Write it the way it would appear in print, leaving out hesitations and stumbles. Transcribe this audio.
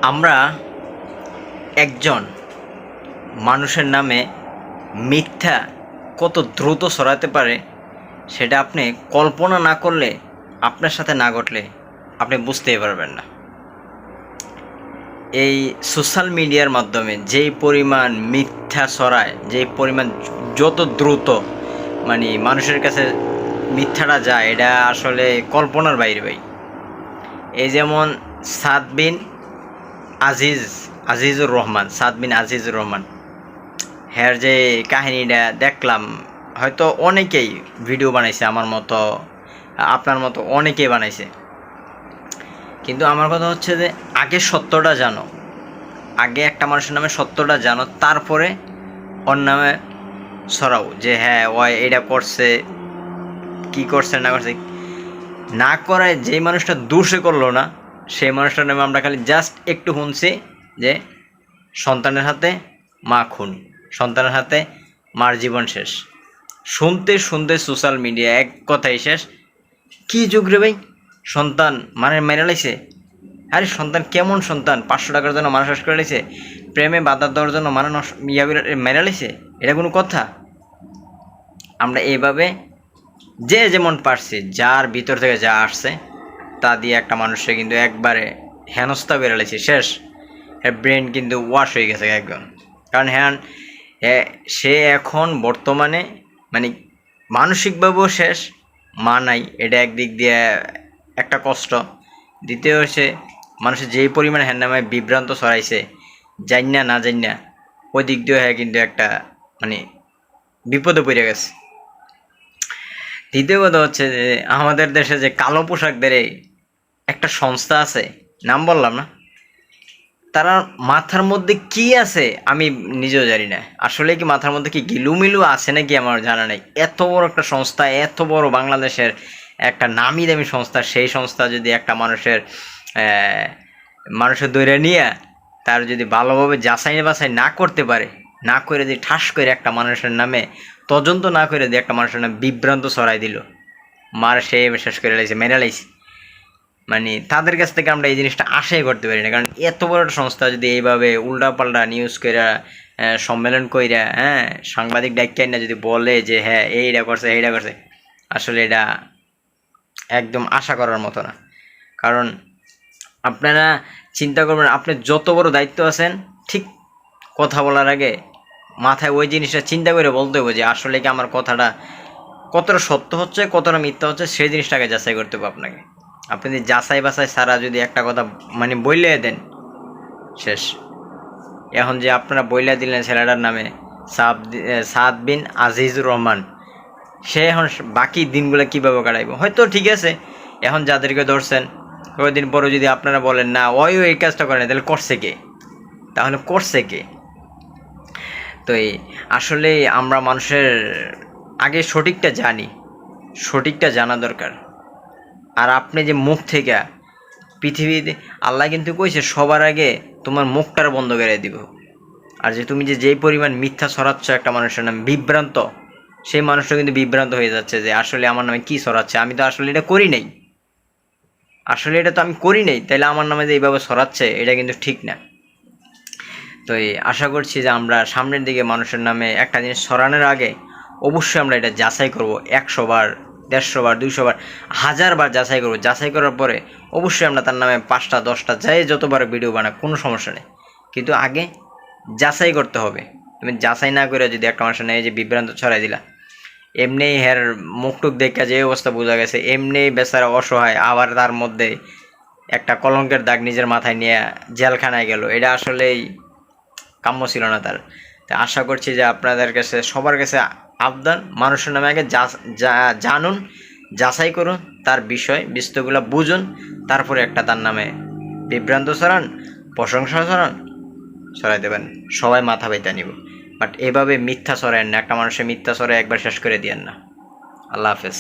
আমরা একজন মানুষের নামে মিথ্যা কত দ্রুত ছড়াতে পারে সেটা আপনি কল্পনা না করলে, আপনার সাথে না ঘটলে আপনি বুঝতেই পারবেন না। এই সোশ্যাল মিডিয়ার মাধ্যমে যেই পরিমাণ মিথ্যা ছড়ায়, যেই পরিমাণ যত দ্রুত মানুষের কাছে মিথ্যাটা যায়, এটা আসলে কল্পনার বাইরে ভাই। এই যেমন সাদ বিন আজিজুর রহমান, হ্যার যে কাহিনীটা দেখলাম, হয়তো অনেকেই ভিডিও বানাইছে, আমার মতো আপনার মতো অনেকেই বানাইছে, কিন্তু আমার কথা হচ্ছে যে আগে সত্যটা জানো, আগে একটা মানুষের নামে সত্যটা জানো, তারপরে ওর নামে ছড়াও যে হ্যাঁ ও এটা করছে, কি করছে না করছে। না করায় যেই মানুষটা দোষে করলো না, সেই মানুষটার নামে আমরা খালি জাস্ট একটু শুনছি যে সন্তানের হাতে মা খুন, সন্তানের হাতে মার জীবন শেষ। শুনতে শুনতে সোশ্যাল মিডিয়া এক কথাই শেষ। কি যুগ রে ভাই, সন্তান মেরে লাইছে। আরে সন্তান কেমন সন্তান? 500 টাকার জন্য মানুষ শেষ করে লাইছে, প্রেমে বাধা দেওয়ার জন্য মেরে লাইছে? এটা কোনো কথা? আমরা এইভাবে যে যেমন পারছি, যার ভিতর থেকে যা আসছে তা দিয়ে একটা মানুষকে কিন্তু একবারে হেনস্থা করে লাইছে, শেষ। ব্রেন কিন্তু ওয়াশ হয়ে গেছে একদম। কারণ সে এখন বর্তমানে মানসিকভাবেও শেষ, মা নাই, এটা একদিক দিয়ে একটা কষ্ট। দ্বিতীয় হচ্ছে মানুষের যেই পরিমাণে নামে বিভ্রান্ত ছড়াইছে, জান্না না জান্না, ওই দিক দিয়ে কিন্তু একটা বিপদে পড়ে গেছে। দ্বিতীয় কথা হচ্ছে যে আমাদের দেশে যে কালো পোশাকদের একটা সংস্থা আছে, নাম বললাম না, তারা মাথার মধ্যে কি আছে আমি নিজেও জানি না। আসলে কি মাথার মধ্যে কি গিলুমিলু আছে নাকি আমার জানা নেই। এত বড় একটা সংস্থা, এত বড় বাংলাদেশের একটা নামি দামি সংস্থা, সেই সংস্থা যদি একটা মানুষের দৈরা নিয়ে তার যদি ভালোভাবে যাচাই বাছাই না করতে পারে, না করে যদি ঠাস করে একটা মানুষের নামে তদন্ত না করে দিয়ে একটা মানুষের নামে বিভ্রান্ত ছড়াই দিল, মার সে শেষ করে লাইছে, মেরে লাইছে, তাদের কাছ থেকে আমরা এই জিনিসটা আশাই করতে পারি না। কারণ এত বড় একটা সংস্থা যদি এইভাবে উল্টাপাল্টা নিউজ কইরা, সম্মেলন কইরা, সাংবাদিক ডাক্তার না যদি বলে যে হ্যাঁ এইটা করছে এইটা করছে, আসলে এটা একদম আশা করার মতো না। কারণ আপনারা চিন্তা করবেন, আপনি যত বড় দায়িত্ব আছেন, ঠিক কথা বলার আগে মাথায় ওই জিনিসটা চিন্তা করে বলতে হবে যে আসলে কি আমার কথাটা কতটা সত্য হচ্ছে, কতটা মিথ্যা হচ্ছে, সেই জিনিসটাকে যাচাই করতে হবে আপনাকে। আপনি যদি যাচাই বাছাই ছাড়া যদি একটা কথা বইলে দেন, শেষ। এখন যে আপনারা বইলে দিলেন ছেলেটার নামে সাদ বিন আজিজুর রহমান, সে এখন বাকি দিনগুলো কীভাবে কাটাইব? হয়তো ঠিক আছে, এখন যাদেরকে ধরছেন ওই দিন পরে যদি আপনারা বলেন না ওই এই কাজটা করেন, তাহলে করছে কে? তো আসলে আমরা মানুষের আগে সঠিকটা জানা দরকার। আর আপনি যে মুখ থেকে পৃথিবীতে আল্লাহ কিন্তু কইছে সবার আগে তোমার মুখটার বন্ধ করে দিব। আর যে তুমি যেই পরিমাণ মিথ্যা ছড়াচ্ছ একটা মানুষের নামে, বিভ্রান্ত, সেই মানুষটা কিন্তু বিভ্রান্ত হয়ে যাচ্ছে যে আসলে আমার নামে কি ছড়াচ্ছে, আমি তো আসলে এটা করি নাই, তাইলে আমার নামে যে এইভাবে ছড়াচ্ছে এটা কিন্তু ঠিক না। তো আশা করছি যে আমরা সামনের দিকে মানুষের নামে একটা জিনিস ছড়ানোর আগে অবশ্যই আমরা এটা যাচাই করব, 100 বার, 150 বার, 200 বার, 1000 বার যাচাই করব। যাচাই করার পরে অবশ্যই আমরা তার নামে 5টা 10টা যাই যতবার ভিডিও বানাই, কোনো সমস্যা নেই, কিন্তু আগে যাচাই করতে হবে। তুমি যাচাই না করে যদি একটা মানুষের নামে যে বিভ্রান্ত ছড়াই দিলা, এমনি হের মুখটুক দেখে যে অবস্থা বোঝা গেছে, এমনি বেচারা অসহায়, আবার তার মধ্যে একটা কলঙ্কের দাগ নিজের মাথায় নিয়ে জেলখানায় গেল, এটা আসলেই কাম্য ছিল না তার। তাই আশা করছি যে আপনাদের কাছে, সবার কাছে আবদার, মানুষের নামে আগে জানুন, যাচাই করুন, তার বিষয় বিস্তরগুলো বুঝুন, তারপরে একটা তার নামে বিভ্রান্ত ছড়ান, প্রশংসা ছড়াই দেবেন, সবাই মাথা ব্যথা নিব। বাট এভাবে মিথ্যা ছড়ায়েন না, একটা মানুষের মিথ্যা ছড়ায় একবার শেষ করে দিয়েন না। আল্লাহ হাফেজ।